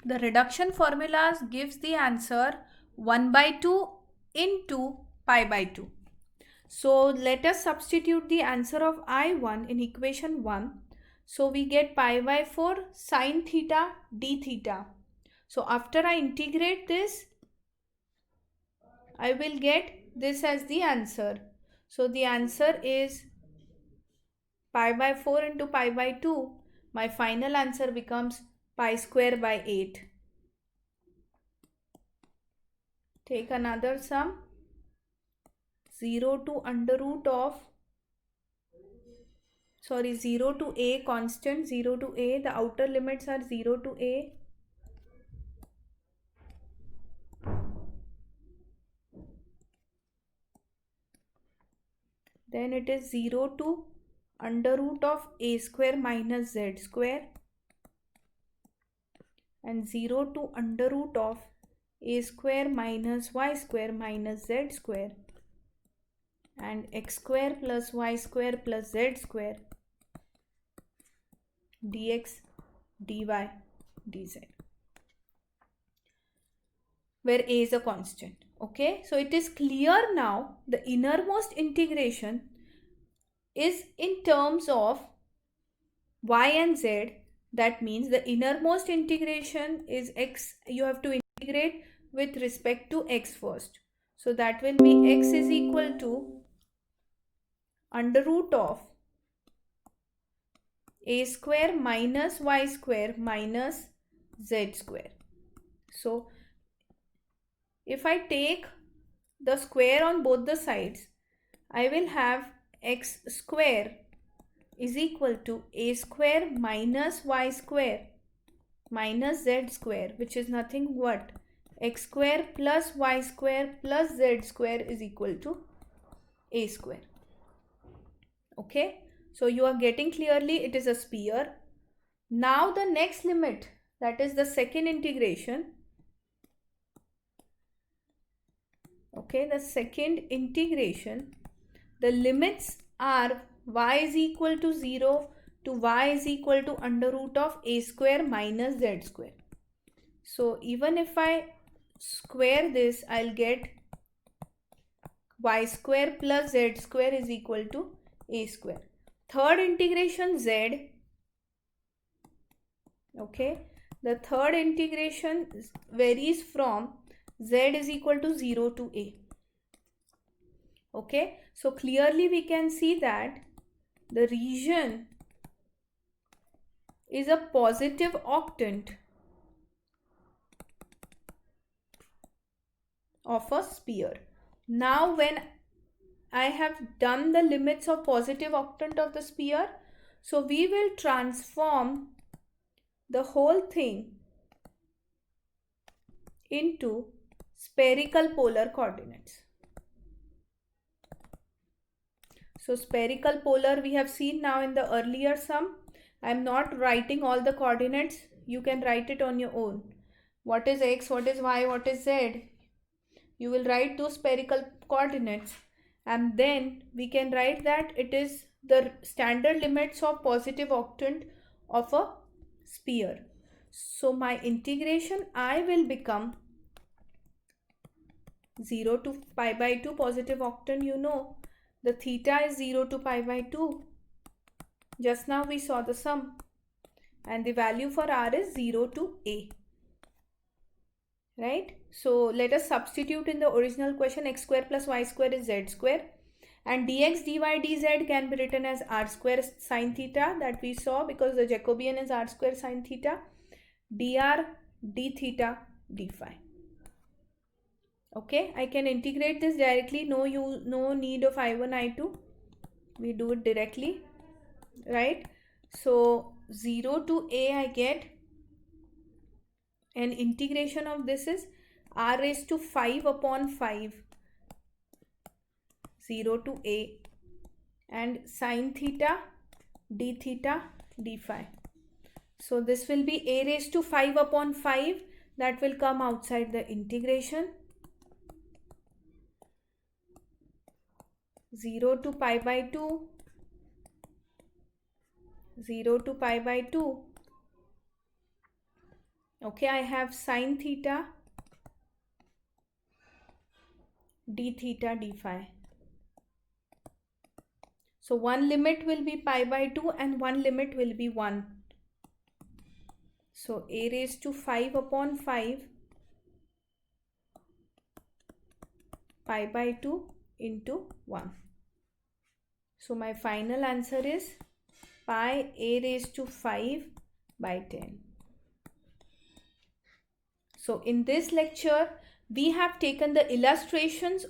The reduction formulas gives the answer 1 by 2 into pi by 2. So let us substitute the answer of I1 in equation 1. So we get pi by 4 sine theta d theta. So after I integrate this, I will get this as the answer. So the answer is pi by 4 into pi by 2. My final answer becomes pi square by 8. Take another sum. 0 to under root of 0 to a constant, 0 to a, the outer limits are 0 to a, then it is 0 to under root of a square minus z square, and 0 to under root of a square minus y square minus z square, and x square plus y square plus z square dx dy dz, where a is a constant. Okay, so it is clear now the innermost integration is in terms of y and z. That means the innermost integration is x. You have to integrate with respect to x first. So that will be x is equal to under root of a square minus y square minus z square. So if I take the square on both the sides, I will have x square is equal to a square minus y square minus z square, which is nothing but x square plus y square plus z square is equal to a square. Okay, so you are getting clearly it is a sphere. Now the next limit, that is the second integration. Okay, the second integration, the limits are y is equal to 0 to y is equal to under root of a square minus z square. So even if I square this, I'll get y square plus z square is equal to a square. Third integration z. Okay, the third integration varies from z is equal to 0 to a. Okay, so clearly we can see that the region is a positive octant of a sphere. Now when I have done the limits of positive octant of the sphere, so we will transform the whole thing into spherical polar coordinates. So spherical polar we have seen now in the earlier sum. I am not writing all the coordinates. You can write it on your own. What is x, what is y, what is z? You will write those spherical coordinates, and then we can write that it is the standard limits of positive octant of a sphere. So my integration I will become 0 to pi by 2 positive octant. You know the theta is 0 to pi by 2. Just now we saw the sum, and the value for r is 0 to a. Right? So let us substitute in the original question. X square plus y square is z square, and dx dy dz can be written as r square sine theta, that we saw because the Jacobian is r square sine theta, dr d theta d phi. Okay, I can integrate this directly. No need of I1 I2. We do it directly, right? So 0 to a I get, and integration of this is r raised to 5 upon 5, 0 to a, and sine theta d theta d phi. So this will be a raised to 5 upon 5, that will come outside the integration. 0 to pi by 2, 0 to pi by 2, Okay, I have sine theta d theta d phi. So one limit will be pi by 2 and one limit will be 1. So a raised to 5 upon 5 pi by 2 into 1. So my final answer is pi a raised to 5 by 10. So in this lecture, we have taken the illustrations